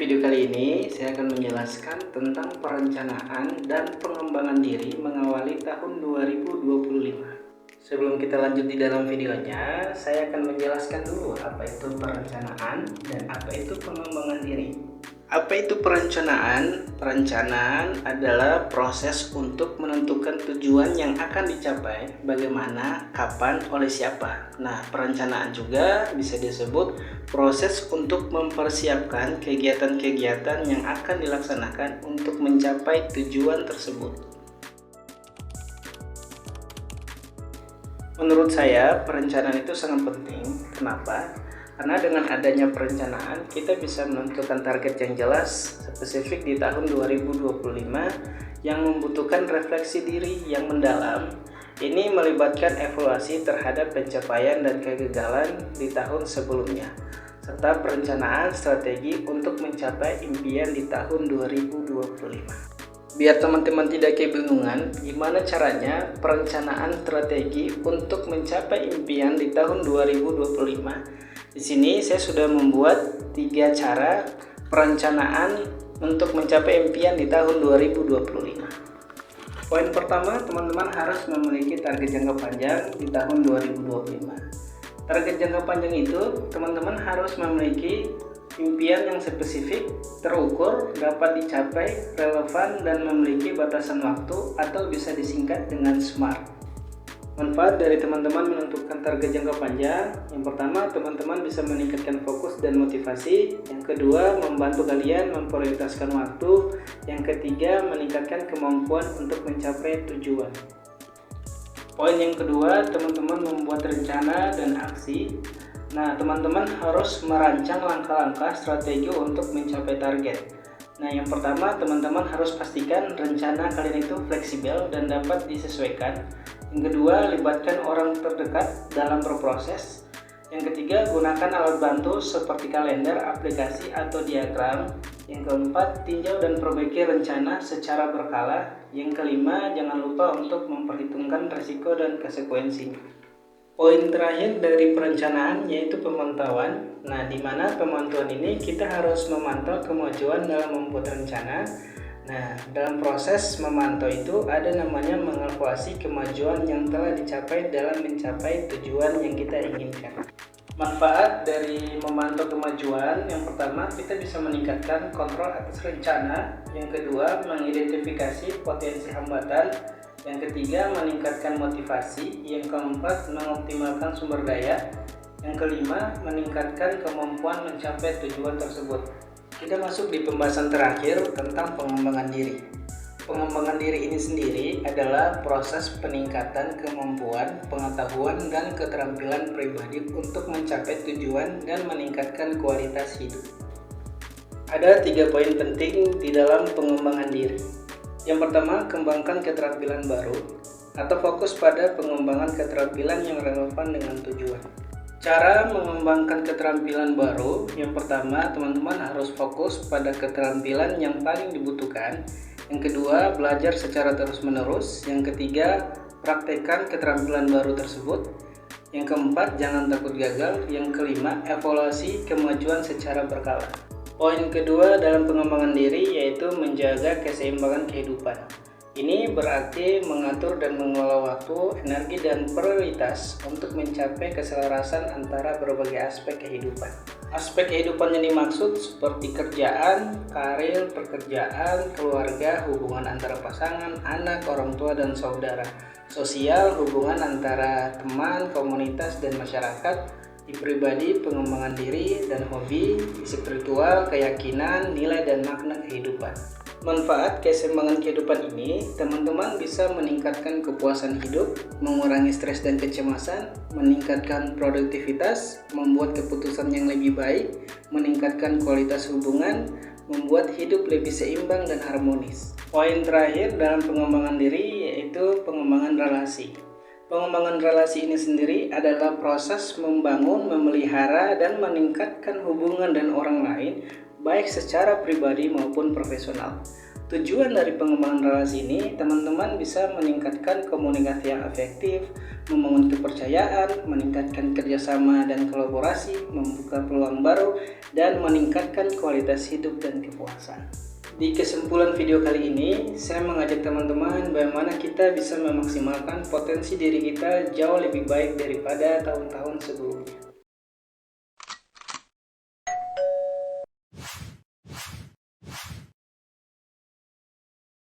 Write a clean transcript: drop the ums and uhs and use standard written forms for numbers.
video kali ini saya akan menjelaskan tentang perencanaan dan pengembangan diri mengawali tahun 2025. Sebelum kita lanjut di dalam videonya, saya akan menjelaskan dulu apa itu perencanaan dan apa itu pengembangan diri. Apa itu perencanaan? Perencanaan adalah proses untuk menentukan tujuan yang akan dicapai, bagaimana, kapan, oleh siapa. Nah, perencanaan juga bisa disebut proses untuk mempersiapkan kegiatan-kegiatan yang akan dilaksanakan untuk mencapai tujuan tersebut. Menurut saya, perencanaan itu sangat penting. Kenapa? Karena dengan adanya perencanaan, kita bisa menentukan target yang jelas, spesifik di tahun 2025 yang membutuhkan refleksi diri yang mendalam. Ini melibatkan evaluasi terhadap pencapaian dan kegagalan di tahun sebelumnya, serta perencanaan strategi untuk mencapai impian di tahun 2025. Biar teman-teman tidak kebingungan, gimana caranya perencanaan strategi untuk mencapai impian di tahun 2025. Di sini saya sudah membuat 3 cara perencanaan untuk mencapai impian di tahun 2025. Poin pertama, teman-teman harus memiliki target jangka panjang di tahun 2025. Target jangka panjang itu, teman-teman harus memiliki impian yang spesifik, terukur, dapat dicapai, relevan, dan memiliki batasan waktu atau bisa disingkat dengan SMART. Manfaat dari teman-teman menentukan target jangka panjang: yang pertama, teman-teman bisa meningkatkan fokus dan motivasi. Yang kedua, membantu kalian memprioritaskan waktu. Yang ketiga, meningkatkan kemampuan untuk mencapai tujuan. Poin yang kedua, teman-teman membuat rencana dan aksi. Nah, teman-teman harus merancang langkah-langkah strategi untuk mencapai target. Nah, yang pertama, teman-teman harus pastikan rencana kalian itu fleksibel dan dapat disesuaikan. Yang kedua, libatkan orang terdekat dalam berproses. Yang ketiga, gunakan alat bantu seperti kalender, aplikasi, atau diagram. Yang keempat, tinjau dan perbaiki rencana secara berkala. Yang kelima, jangan lupa untuk memperhitungkan risiko dan konsekuensinya. Poin terakhir dari perencanaan yaitu pemantauan. Nah, di mana pemantauan ini kita harus memantau kemajuan dalam membuat rencana. Nah, dalam proses memantau itu ada namanya mengevaluasi kemajuan yang telah dicapai dalam mencapai tujuan yang kita inginkan. Manfaat dari memantau kemajuan: yang pertama, kita bisa meningkatkan kontrol atas rencana. Yang kedua, mengidentifikasi potensi hambatan. Yang ketiga, meningkatkan motivasi. Yang keempat, mengoptimalkan sumber daya. Yang kelima, meningkatkan kemampuan mencapai tujuan tersebut. Kita masuk di pembahasan terakhir tentang pengembangan diri. Pengembangan diri ini sendiri adalah proses peningkatan kemampuan, pengetahuan, dan keterampilan pribadi untuk mencapai tujuan dan meningkatkan kualitas hidup. Ada 3 poin penting di dalam pengembangan diri. Yang pertama, kembangkan keterampilan baru atau fokus pada pengembangan keterampilan yang relevan dengan tujuan. Cara mengembangkan keterampilan baru: yang pertama, teman-teman harus fokus pada keterampilan yang paling dibutuhkan. Yang kedua, belajar secara terus-menerus. Yang ketiga, praktekkan keterampilan baru tersebut. Yang keempat, jangan takut gagal. Yang kelima, evaluasi kemajuan secara berkala. Poin kedua dalam pengembangan diri yaitu menjaga keseimbangan kehidupan. Ini berarti mengatur dan mengelola waktu, energi, dan prioritas untuk mencapai keselarasan antara berbagai aspek kehidupan. Aspek kehidupan yang dimaksud seperti kerjaan, karir, pekerjaan, keluarga, hubungan antara pasangan, anak, orang tua, dan saudara, sosial, hubungan antara teman, komunitas, dan masyarakat, di pribadi, pengembangan diri, dan hobi, di spiritual, keyakinan, nilai, dan makna kehidupan. Manfaat keseimbangan kehidupan ini, teman-teman bisa meningkatkan kepuasan hidup, mengurangi stres dan kecemasan, meningkatkan produktivitas, membuat keputusan yang lebih baik, meningkatkan kualitas hubungan, membuat hidup lebih seimbang dan harmonis. Poin terakhir dalam pengembangan diri yaitu pengembangan relasi. Pengembangan relasi ini sendiri adalah proses membangun, memelihara, dan meningkatkan hubungan dengan orang lain, baik secara pribadi maupun profesional. Tujuan dari pengembangan relasi ini, teman-teman bisa meningkatkan komunikasi yang efektif, membangun kepercayaan, meningkatkan kerjasama dan kolaborasi, membuka peluang baru, dan meningkatkan kualitas hidup dan kepuasan. Di kesimpulan video kali ini, saya mengajak teman-teman bagaimana kita bisa memaksimalkan potensi diri kita jauh lebih baik daripada tahun-tahun sebelumnya.